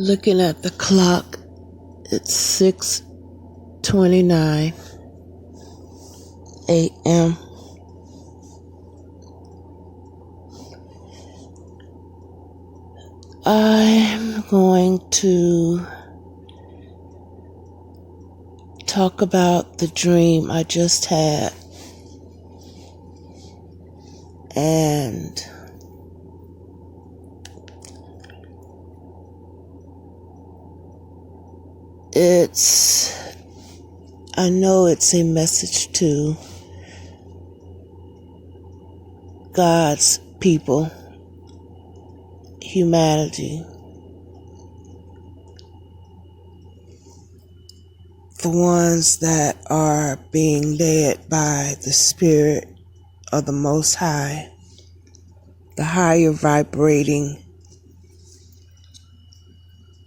Looking at the clock, it's 6:29 a.m. I'm going to talk about the dream I just had. And I know it's a message to God's people, humanity, the ones that are being led by the Spirit of the Most High, the higher vibrating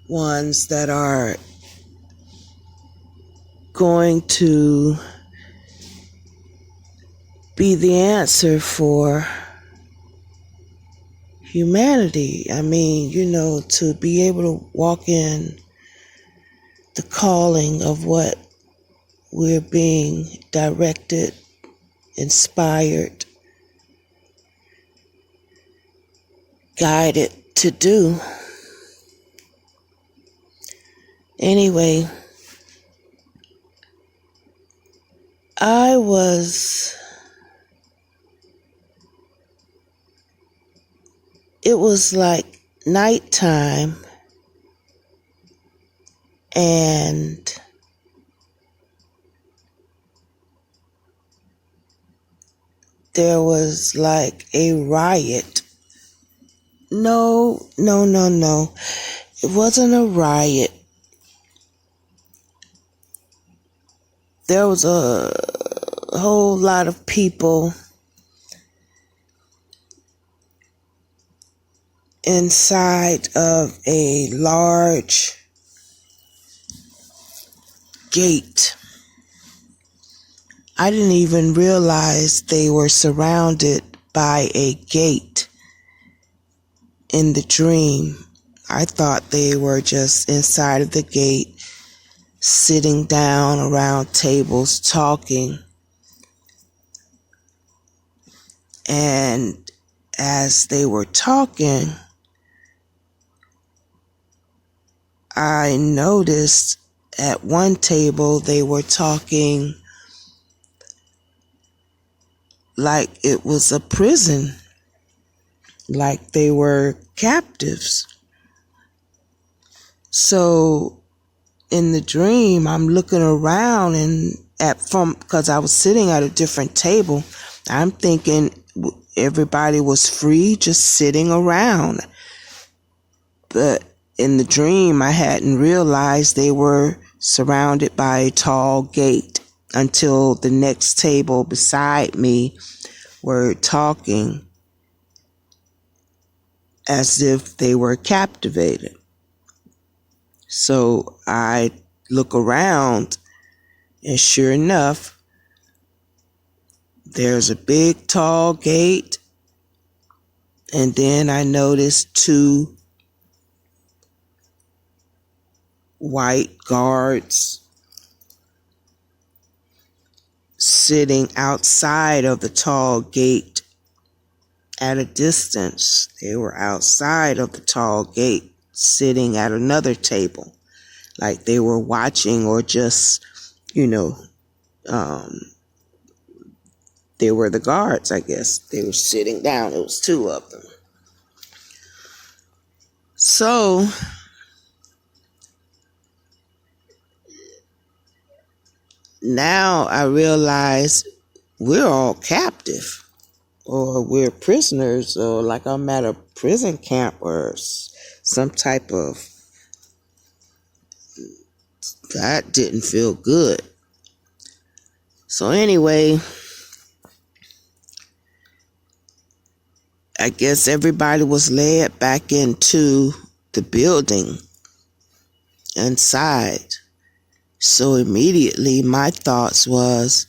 ones that are going to be the answer for humanity. I mean, to be able to walk in the calling of what we're being directed, inspired, guided to do. Anyway, it was like nighttime, and there was like a riot. No. It wasn't a riot. There was a whole lot of people inside of a large gate. I didn't even realize they were surrounded by a gate in the dream. I thought they were just inside of the gate, sitting down around tables talking. And as they were talking, I noticed at one table they were talking like it was a prison, like they were captives. So in the dream, I'm looking around because I was sitting at a different table, I'm thinking everybody was free, just sitting around. But in the dream, I hadn't realized they were surrounded by a tall gate until the next table beside me were talking as if they were captivated. So I look around, and sure enough, there's a big tall gate, and then I noticed two white guards sitting outside of the tall gate at a distance. They were outside of the tall gate, sitting at another table, like they were watching or just, they were the guards, I guess. They were sitting down. It was two of them. So now I realize we're all captive, or we're prisoners, or like I'm at a prison camp or some type of, that didn't feel good. So anyway, I guess everybody was led back into the building inside. So immediately my thoughts was,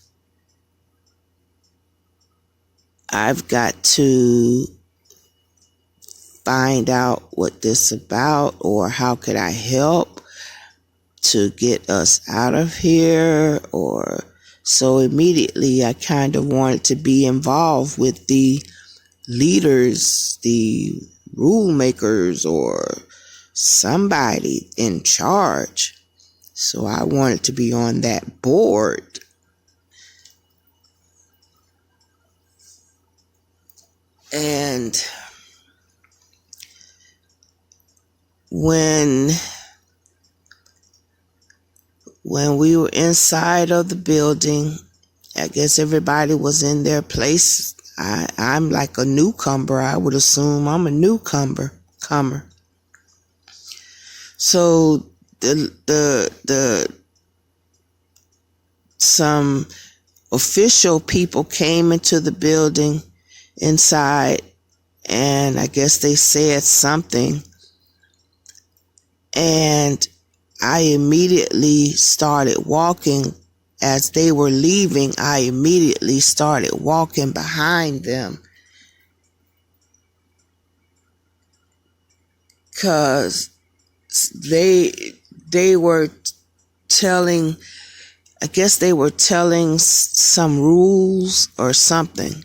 I've got to find out what this about, or how could I help to get us out of here. Or so immediately I kind of wanted to be involved with the leaders, the rule makers, or somebody in charge. So I wanted to be on that board. And when we were inside of the building, I guess everybody was in their place. I'm like a newcomer. I would assume I'm a newcomer. So some official people came into the building inside, and I guess they said something, and I immediately started walking. As they were leaving, I immediately started walking behind them, because they were telling, I guess they were telling some rules or something.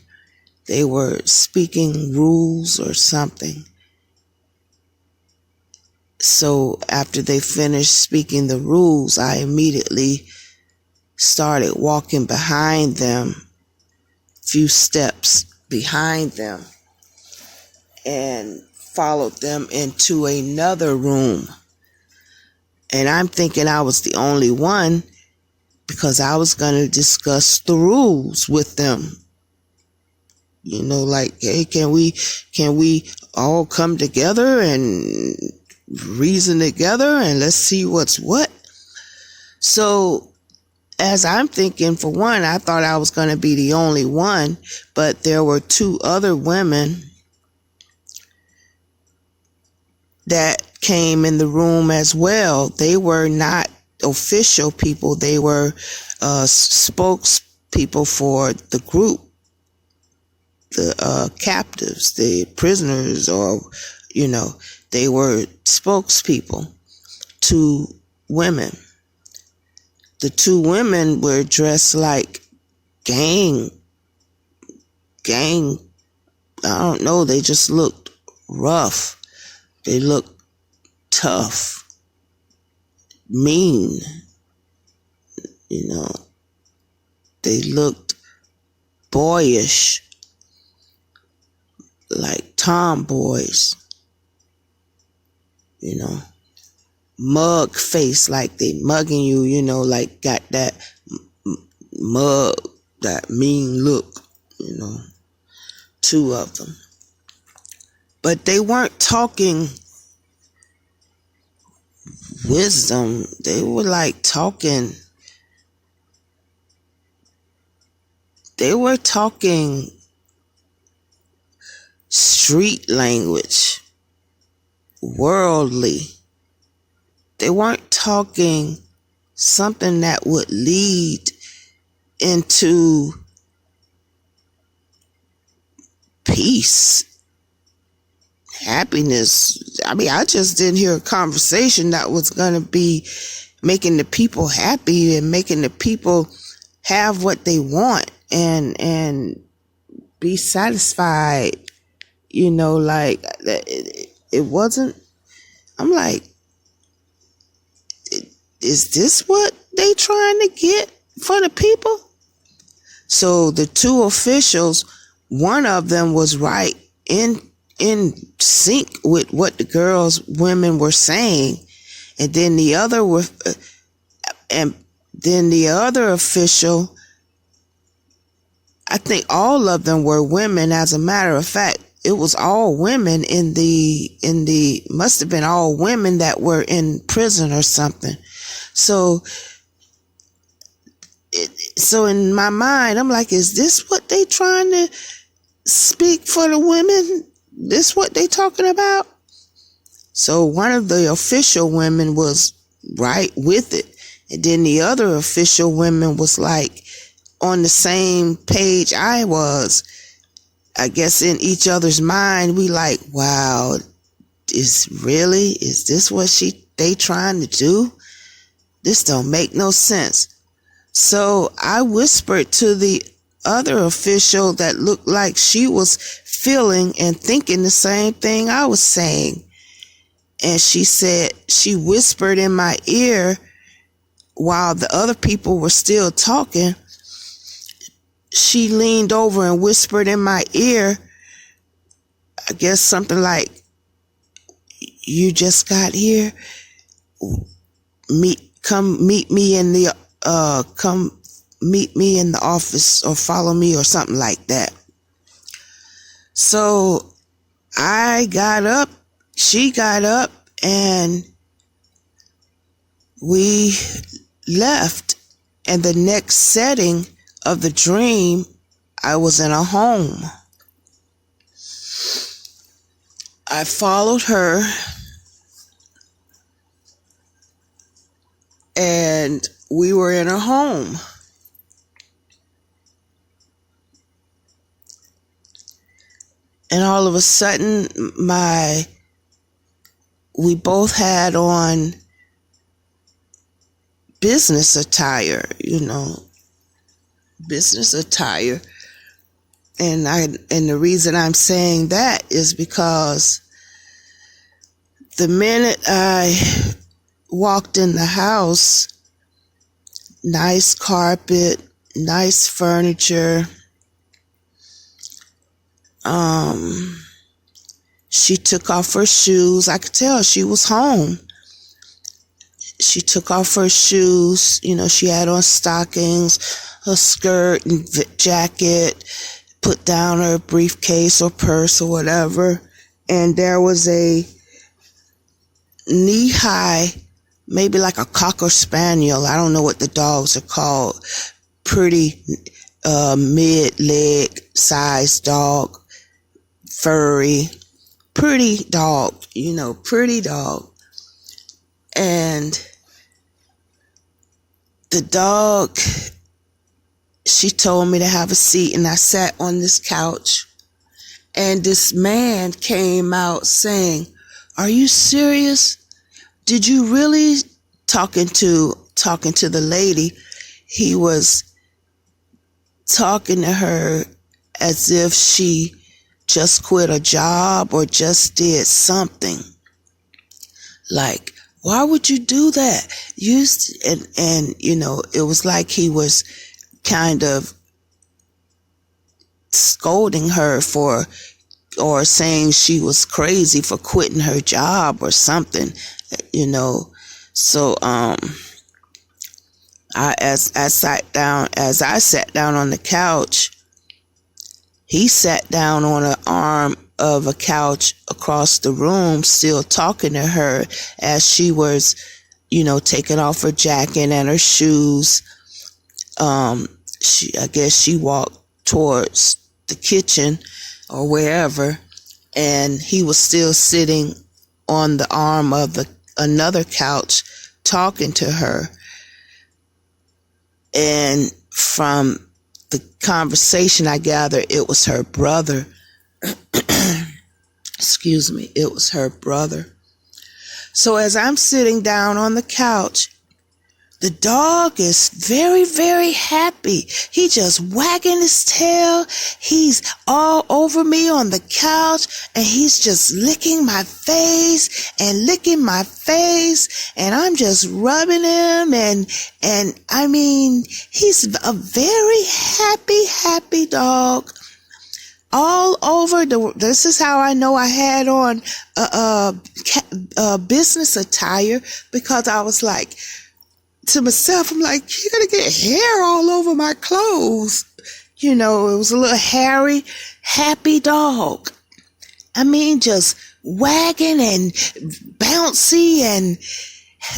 They were speaking rules or something. So after they finished speaking the rules, I immediately started walking behind them, few steps behind them, and followed them into another room. And I'm thinking I was the only one, because I was going to discuss the rules with them. You know, like, hey, can we all come together and reason together, and let's see what's what? So as I'm thinking, for one, I thought I was going to be the only one, but there were two other women that came in the room as well. They were not official people. They were spokespeople for the group, the captives, the prisoners, or, you know, they were spokespeople to women. The two women were dressed like gang, I don't know, they just looked rough. They looked tough, mean, you know. They looked boyish, like tomboys, you know. Mug face, like they mugging you, you know, like got that mug, that mean look, you know. Two of them. But they weren't talking wisdom. They were like talking street language, worldly. They weren't talking something that would lead into peace, happiness. I mean, I just didn't hear a conversation that was going to be making the people happy and making the people have what they want and be satisfied. You know, like it wasn't, I'm like, is this what they trying to get for the people? So the two officials, one of them was right in sync with what the women were saying, and then the other official, I think all of them were women. As a matter of fact, it was all women must have been all women that were in prison or something. So in my mind, I'm like, is this what they trying to speak for the women? This what they talking about? So one of the official women was right with it. And then the other official women was like on the same page I was. I guess in each other's mind, we like, wow, is this what they trying to do? This don't make no sense. So I whispered to the other official that looked like she was feeling and thinking the same thing I was saying. And she whispered in my ear while the other people were still talking. She leaned over and whispered in my ear, I guess something like, you just got here? Come meet me in the office, or follow me, or something like that. So I got up, she got up, and we left. And the next setting of the dream, I was in a home. I followed her, and we were in a home. And all of a sudden, we both had on business attire, business attire. And the reason I'm saying that is because the minute I walked in the house, nice carpet, nice furniture, she took off her shoes. I could tell she was home. She took off her shoes. She had on stockings, her skirt and jacket, put down her briefcase or purse or whatever. And there was a knee-high, maybe like a cocker spaniel. I don't know what the dogs are called. Pretty mid-leg size dog. Furry, pretty dog, pretty dog. And the dog, she told me to have a seat, and I sat on this couch, and this man came out saying, "Are you serious? Did you really?" Talking to the lady. He was talking to her as if she just quit a job or just did something. Like, why would you do that? And it was like he was kind of scolding her or saying she was crazy for quitting her job or something, So, as I sat down on the couch, he sat down on an arm of a couch across the room, still talking to her as she was, taking off her jacket and her shoes. I guess she walked towards the kitchen or wherever, and he was still sitting on the arm of another couch talking to her. And from the conversation, I gather it was her brother. Excuse me, it was her brother. So as I'm sitting down on the couch, the dog is very, very happy. He just wagging his tail. He's all over me on the couch, and he's just licking my face. And I'm just rubbing him. And I mean, he's a very happy dog. All over this is how I know I had on business attire, because I was like, to myself, I'm like, you're going to get hair all over my clothes. It was a little hairy, happy dog. I mean, just wagging and bouncy and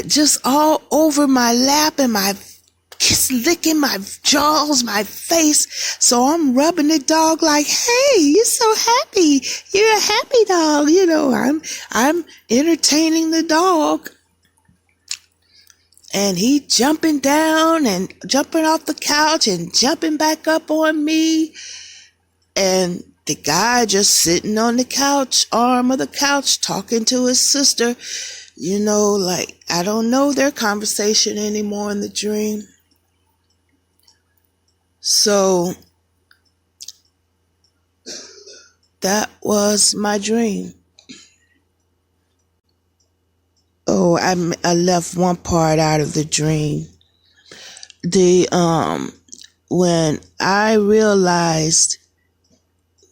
just all over my lap and licking my jaws, my face. So I'm rubbing the dog like, hey, you're so happy. You're a happy dog. I'm entertaining the dog. And he jumping down and jumping off the couch and jumping back up on me. And the guy just sitting on the couch, arm of the couch, talking to his sister. Like, I don't know their conversation anymore in the dream. So that was my dream. Oh, I left one part out of the dream. When I realized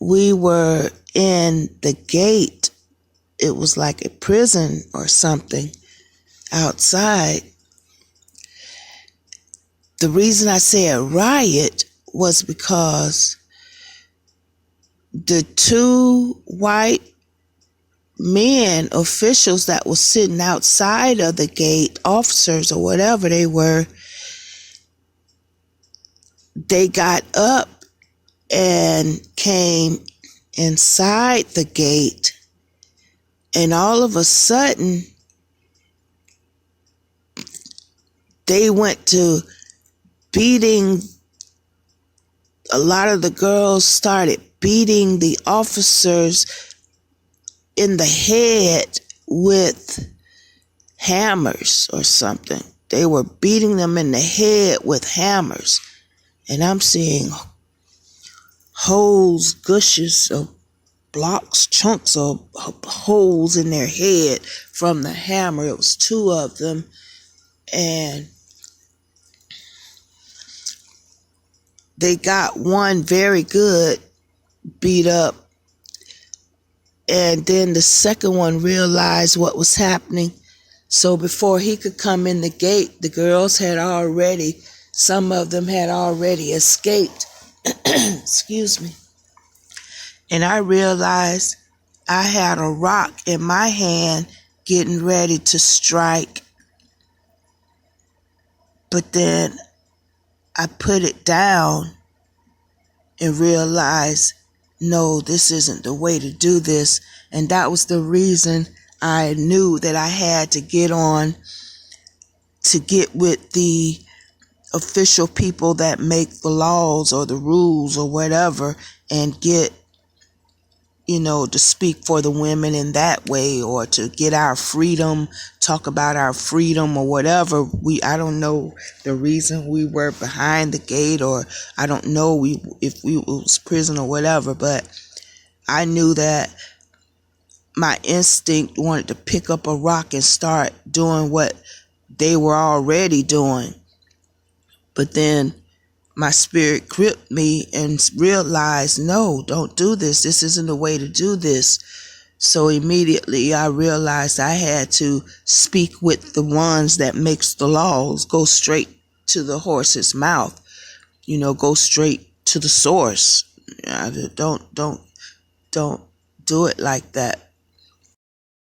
we were in the gate, it was like a prison or something outside. The reason I say a riot was because the two white men, officials that were sitting outside of the gate, officers or whatever they were, they got up and came inside the gate, and all of a sudden they went to beating. A lot of the girls started beating the officers in the head with hammers or something. They were beating them in the head with hammers. And I'm seeing holes, gushes of blocks, chunks of holes in their head from the hammer. It was two of them. And they got one very good beat up. And then the second one realized what was happening. So before he could come in the gate, the girls had already, some of them had already escaped. Excuse me. And I realized I had a rock in my hand getting ready to strike. But then I put it down and realized, no, this isn't the way to do this. And that was the reason I knew that I had to get with the official people that make the laws or the rules or whatever, and get, to speak for the women in that way, or to get our freedom, talk about our freedom or whatever. I don't know the reason we were behind the gate, or I don't know if we was prison or whatever, but I knew that my instinct wanted to pick up a rock and start doing what they were already doing. But then my spirit gripped me and realized, no, don't do this. This isn't the way to do this. So immediately I realized I had to speak with the ones that makes the laws, go straight to the horse's mouth, go straight to the source. Don't do it like that.